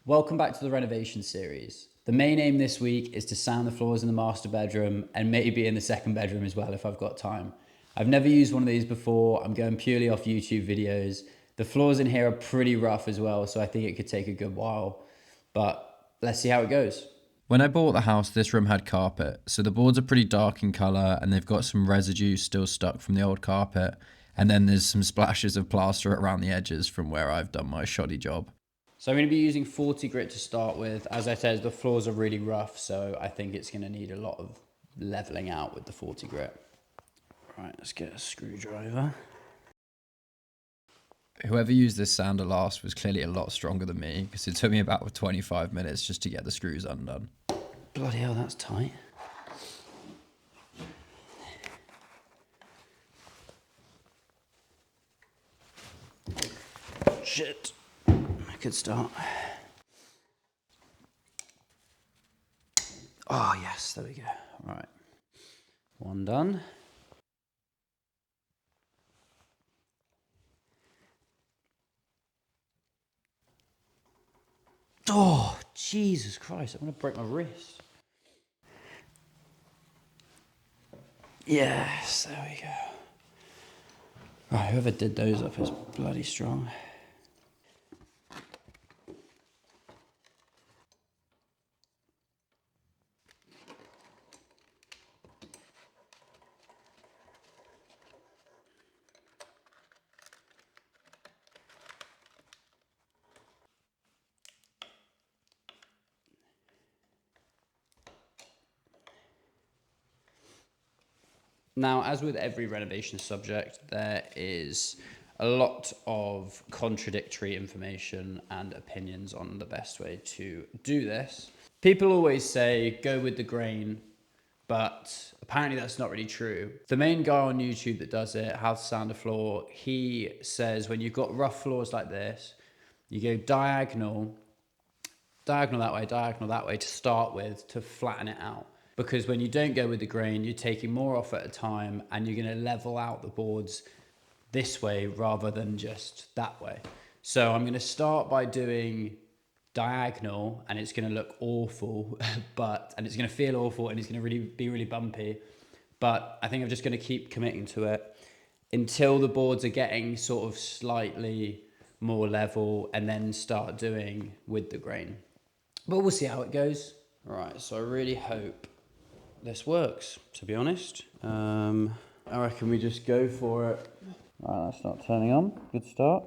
Welcome back to the renovation series. The main aim this week is to sand the floors in the master bedroom and maybe in the second bedroom as well if I've got time. I've never used one of these before. I'm going purely off YouTube videos. The floors in here are pretty rough as well, so I think it could take a good while, but let's see how it goes. When I bought the house, this room had carpet, so the boards are pretty dark in colour and they've got some residue still stuck from the old carpet, and then there's some splashes of plaster around the edges from where I've done my shoddy job. So I'm going to be using 40 grit to start with. As I said, the floors are really rough, so I think it's going to need a lot of levelling out with the 40 grit. Right, let's get a screwdriver. Whoever used this sander last was clearly a lot stronger than me, because it took me about 25 minutes just to get the screws undone. Bloody hell, that's tight. Shit. I could start. Oh, yes, there we go. All right. One done. Oh, Jesus Christ, I'm going to break my wrist. Yes, there we go. Right, whoever did those up is bloody strong. Now, as with every renovation subject, there is a lot of contradictory information and opinions on the best way to do this. People always say, go with the grain, but apparently that's not really true. The main guy on YouTube that does it, How to Sand a Floor, he says when you've got rough floors like this, you go diagonal that way to start with to flatten it out. Because when you don't go with the grain, you're taking more off at a time and you're going to level out the boards this way rather than just that way. So I'm going to start by doing diagonal, and it's going to look awful, and it's going to feel awful, and it's going to be really bumpy. But I think I'm just going to keep committing to it until the boards are getting sort of slightly more level, and then start doing with the grain. But we'll see how it goes. All right, so I really hope this works, to be honest. I reckon we just go for it. All right, that's not turning on. Good start.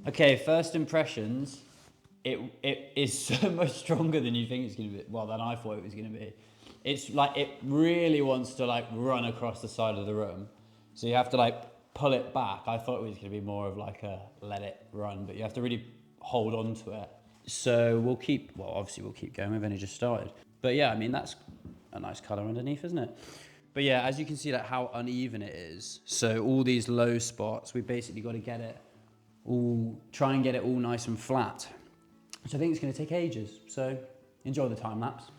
Okay, first impressions, it is so much stronger than you think it's going to be. Well, than I thought it was going to be. It's like, it really wants to like run across the side of the room. So you have to like pull it back. I thought it was going to be more of like a let it run, but you have to really hold on to it. So obviously we'll keep going. We've only just started. But yeah, I mean, that's a nice color underneath, isn't it? But yeah, as you can see, like how uneven it is. So all these low spots, we basically got to try and get it all nice and flat, which I think is going to take ages. So enjoy the time lapse.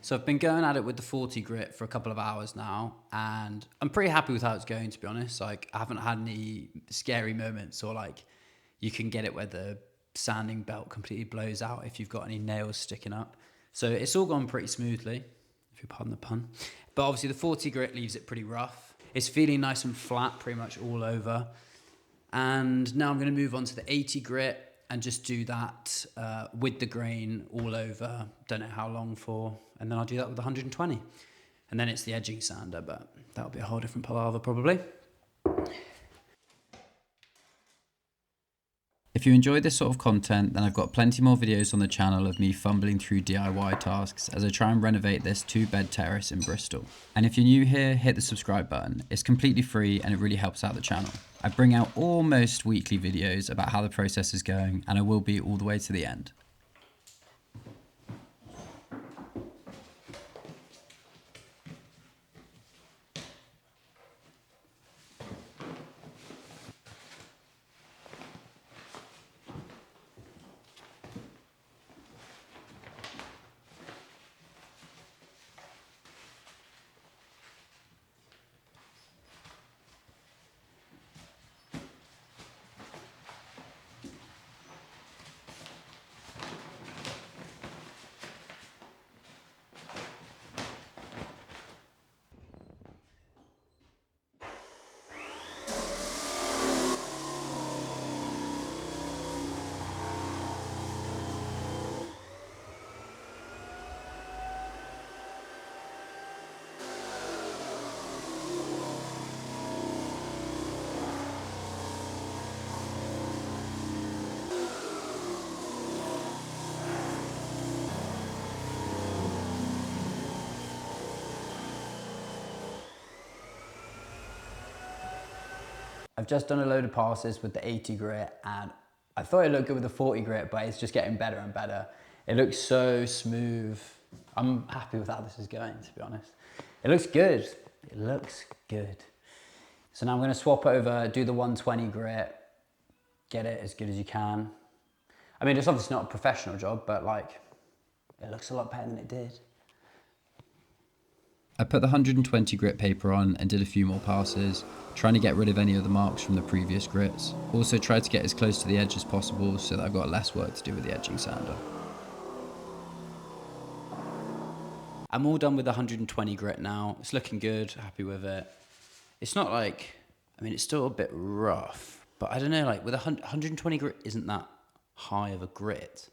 So I've been going at it with the 40 grit for a couple of hours now, and I'm pretty happy with how it's going, to be honest. Like, I haven't had any scary moments, or like you can get it where the sanding belt completely blows out if you've got any nails sticking up. So it's all gone pretty smoothly, if you pardon the pun. But obviously the 40 grit leaves it pretty rough. It's feeling nice and flat pretty much all over. And now I'm going to move on to the 80 grit and just do that with the grain all over. Don't know how long for. And then I'll do that with 120. And then it's the edging sander, but that'll be a whole different palaver probably. If you enjoy this sort of content, then I've got plenty more videos on the channel of me fumbling through DIY tasks as I try and renovate this 2-bed terrace in Bristol. And if you're new here, hit the subscribe button. It's completely free and it really helps out the channel. I bring out almost weekly videos about how the process is going, and I will be all the way to the end. I've just done a load of passes with the 80 grit, and I thought it looked good with the 40 grit, but it's just getting better and better. It looks so smooth. I'm happy with how this is going, to be honest. It looks good. It looks good. So now I'm going to swap over, do the 120 grit, get it as good as you can. I mean, it's obviously not a professional job, but like, it looks a lot better than it did. I put the 120 grit paper on and did a few more passes, trying to get rid of any of the marks from the previous grits. Also tried to get as close to the edge as possible so that I've got less work to do with the edging sander. I'm all done with the 120 grit now. It's looking good, happy with it. It's not like, I mean, it's still a bit rough, but I don't know, like with 120 grit isn't that high of a grit,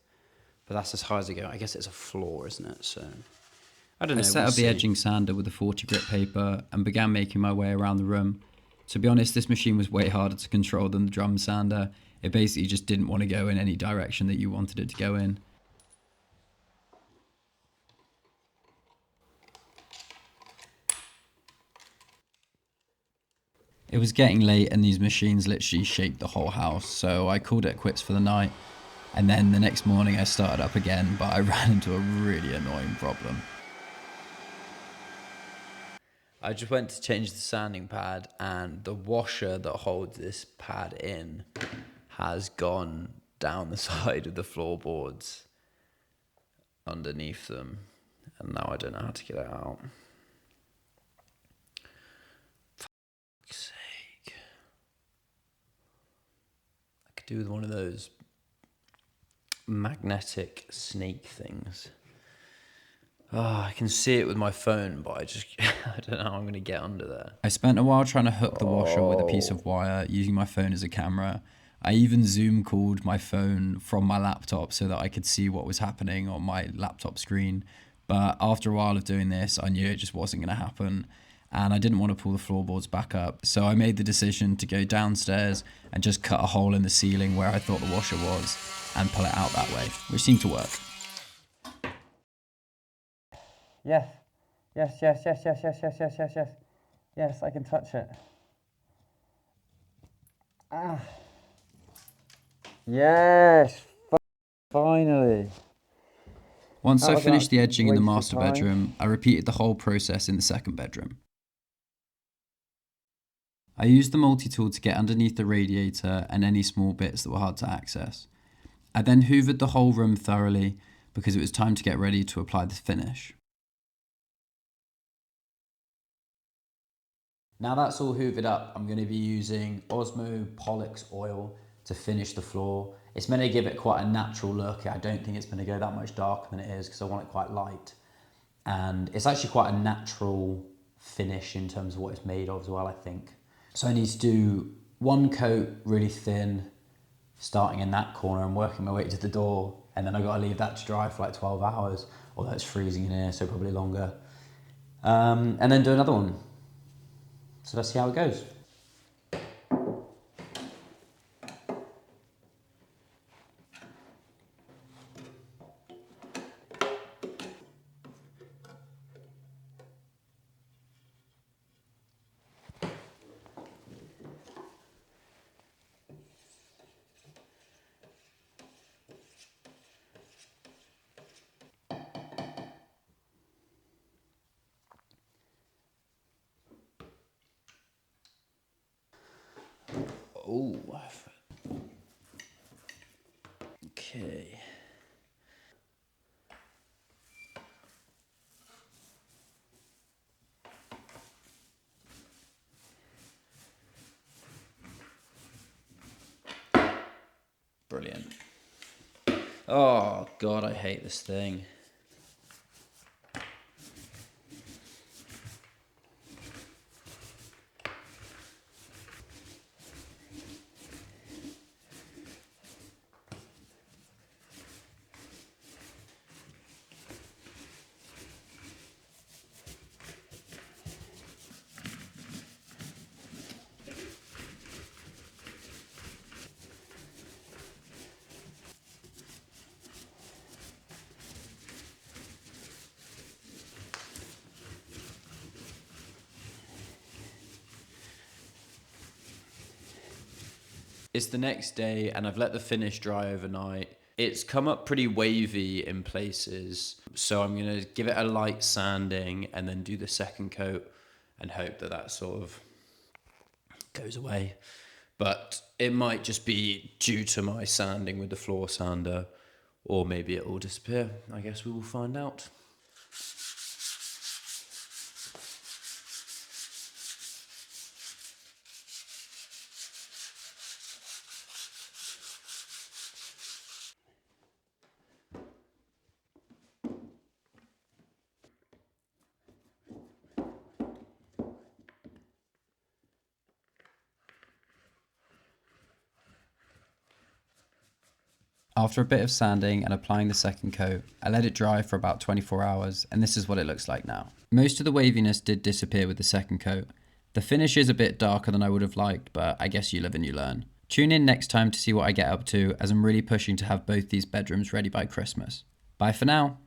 but that's as high as I go. I guess it's a floor, isn't it? So I don't know. I set up the edging sander with the 40 grit paper and began making my way around the room. To be honest, this machine was way harder to control than the drum sander. It basically just didn't want to go in any direction that you wanted it to go in. It was getting late and these machines literally shaped the whole house, so I called it quits for the night. And then the next morning I started up again, but I ran into a really annoying problem. I just went to change the sanding pad, and the washer that holds this pad in has gone down the side of the floorboards underneath them, and now I don't know how to get it out. For fuck's sake. I could do with one of those magnetic snake things. Oh, I can see it with my phone, but I don't know how I'm going to get under there. I spent a while trying to hook the washer with a piece of wire, using my phone as a camera. I even Zoom called my phone from my laptop so that I could see what was happening on my laptop screen. But after a while of doing this, I knew it just wasn't going to happen. And I didn't want to pull the floorboards back up. So I made the decision to go downstairs and just cut a hole in the ceiling where I thought the washer was and pull it out that way, which seemed to work. Yes, yes, yes, yes, yes, yes, yes, yes, yes, yes. Yes, I can touch it. Ah. Yes, finally. Once I finished the edging in the wasted master time. bedroom, I repeated the whole process in the second bedroom. I used the multi-tool to get underneath the radiator and any small bits that were hard to access. I then hoovered the whole room thoroughly because it was time to get ready to apply the finish. Now that's all hoovered up, I'm going to be using Osmo Pollux oil to finish the floor. It's meant to give it quite a natural look. I don't think it's going to go that much darker than it is because I want it quite light. And it's actually quite a natural finish in terms of what it's made of as well, I think. So I need to do one coat really thin, starting in that corner and working my way to the door. And then I've got to leave that to dry for like 12 hours, although it's freezing in here, so probably longer. And then do another one. So let's see how it goes. Oh, okay. Brilliant. Oh God, I hate this thing. It's the next day and I've let the finish dry overnight. It's come up pretty wavy in places, so I'm going to give it a light sanding and then do the second coat and hope that that sort of goes away. But it might just be due to my sanding with the floor sander, or maybe it will disappear. I guess we will find out. After a bit of sanding and applying the second coat, I let it dry for about 24 hours and this is what it looks like now. Most of the waviness did disappear with the second coat. The finish is a bit darker than I would have liked, but I guess you live and you learn. Tune in next time to see what I get up to, as I'm really pushing to have both these bedrooms ready by Christmas. Bye for now.